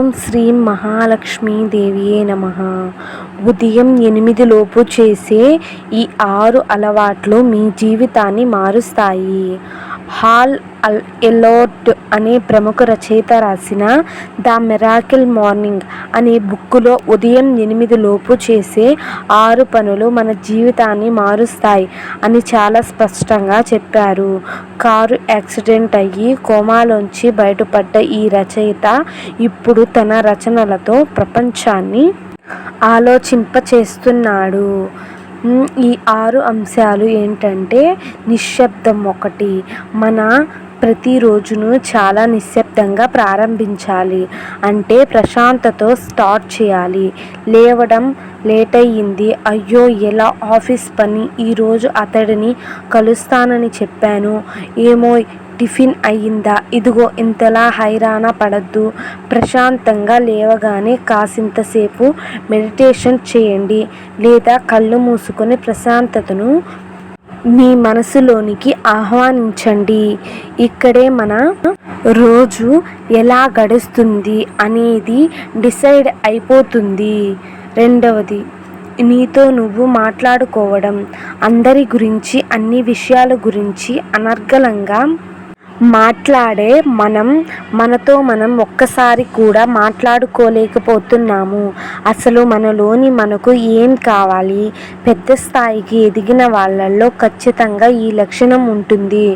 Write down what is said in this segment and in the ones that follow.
ఓం శ్రీం మహాలక్ష్మీదేవియే నమః. ఉదయం 8 లోపు చేసే ఈ 6 అలవాట్లు మీ జీవితాన్ని మారుస్తాయి. హాల్ ఎల్లోట్ అనే ప్రముఖ రచయిత రాసిన ద మిరాకిల్ మార్నింగ్ అనే బుక్కులో ఉదయం 8 లోపు చేసే 6 పనులు మన జీవితాన్ని మారుస్తాయి అని చాలా స్పష్టంగా చెప్పారు. కారు యాక్సిడెంట్ అయ్యి కోమాలోంచి బయటపడ్డ ఈ రచయిత ఇప్పుడు తన రచనలతో ప్రపంచాన్ని ఆలోచింపచేస్తున్నాడు. ఈ 6 అంశాలు ఏంటంటే, నిశ్శబ్దం ఒకటి. మన ప్రతిరోజును చాలా నిశ్శబ్దంగా ప్రారంభించాలి. అంటే ప్రశాంతతో స్టార్ట్ చేయాలి. లేవడం లేట్ అయ్యింది, అయ్యో ఎలా ఆఫీస్ పని, ఈరోజు అతడిని కలుస్తానని చెప్పాను, ఏమో టిఫిన్ అయ్యిందా, ఇదిగో ఇంతలా హైరాణ పడద్దు. ప్రశాంతంగా లేవగానే కాసింతసేపు మెడిటేషన్ చేయండి, లేదా కళ్ళు మూసుకొని ప్రశాంతతను మీ మనసులోనికి ఆహ్వానించండి. ఇక్కడే మన రోజు ఎలా గడుస్తుంది అనేది డిసైడ్ అయిపోతుంది. రెండవది, నీతో నువ్వు మాట్లాడుకోవడం. అందరి గురించి, అన్ని విషయాల గురించి అనర్గళంగా మాట్లాడే మనం మనతో మనం ఒక్కసారి కూడా మాట్లాడుకోలేకపోతున్నాము. అసలు మనలోని మనకు ఏం కావాలి? పెద్ద స్థాయికి ఎదిగిన వాళ్ళల్లో ఖచ్చితంగా ఈ లక్షణం ఉంటుంది.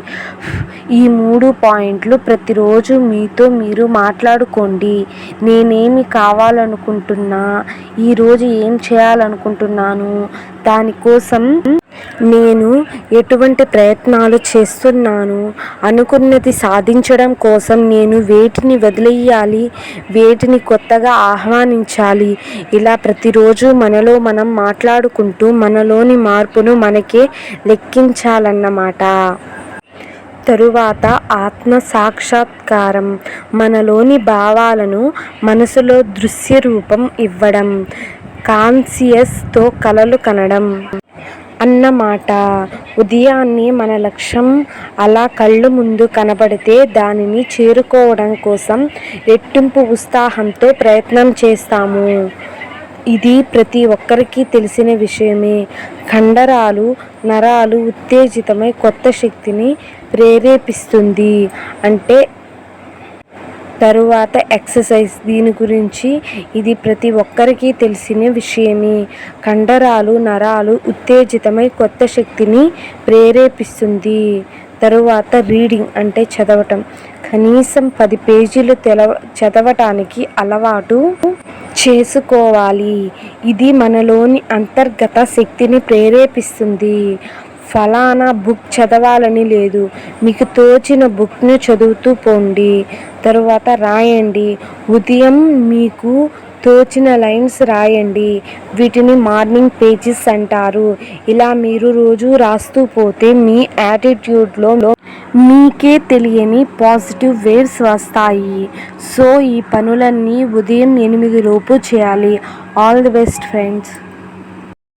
ఈ 3 పాయింట్లు ప్రతిరోజు మీతో మీరు మాట్లాడుకోండి. నేనేమి కావాలనుకుంటున్నా, ఈరోజు ఏం చేయాలనుకుంటున్నాను, దానికోసం నేను ఎటువంటి ప్రయత్నాలు చేస్తున్నాను, అనుకున్నది సాధించడం కోసం నేను వేటిని వదిలేయాలి, వేటిని కొత్తగా ఆహ్వానించాలి. ఇలా ప్రతిరోజు మనలో మనం మాట్లాడుకుంటూ మనలోని మార్పును మనకే లెక్కించాలన్నమాట. తరువాత ఆత్మ సాక్షాత్కారం. మనలోని భావాలను మనసులో దృశ్య రూపం ఇవ్వడం. కాన్షియస్తో కలలు కనడం అన్నమాట. ఉదయాన్నే మన లక్ష్యం అలా కళ్ళు ముందు కనబడితే దానిని చేరుకోవడం కోసం రెట్టింపు ఉత్సాహంతో ప్రయత్నం చేస్తాము. ఇది ప్రతి ఒక్కరికి తెలిసిన విషయమే. కండరాలు, నరాలు ఉత్తేజితమై కొత్త శక్తిని ప్రేరేపిస్తుంది. అంటే తరువాత ఎక్సర్సైజ్. దీని గురించి ఇది ప్రతి ఒక్కరికి తెలిసిన విషయమే. కండరాలు, నరాలు ఉత్తేజితమై కొత్త శక్తిని ప్రేరేపిస్తుంది. తరువాత రీడింగ్ అంటే చదవటం. కనీసం 10 పేజీలు చదవటానికి అలవాటు చేసుకోవాలి. ఇది మనలోని అంతర్గత శక్తిని ప్రేరేపిస్తుంది. ఫలానా బుక్ చదవాలని లేదు, మీకు తోచిన బుక్ను చదువుతూ పోండి. తరువాత రాయండి. ఉదయం మీకు తోచిన లైన్స్ రాయండి. వీటిని మార్నింగ్ పేజెస్ అంటారు. ఇలా మీరు రోజు రాస్తూ పోతే మీ యాటిట్యూడ్లో మీకే తెలియని పాజిటివ్ వేవ్స్ వస్తాయి. సో ఈ పనులన్నీ ఉదయం 8 లోపు చేయాలి. All the best friends.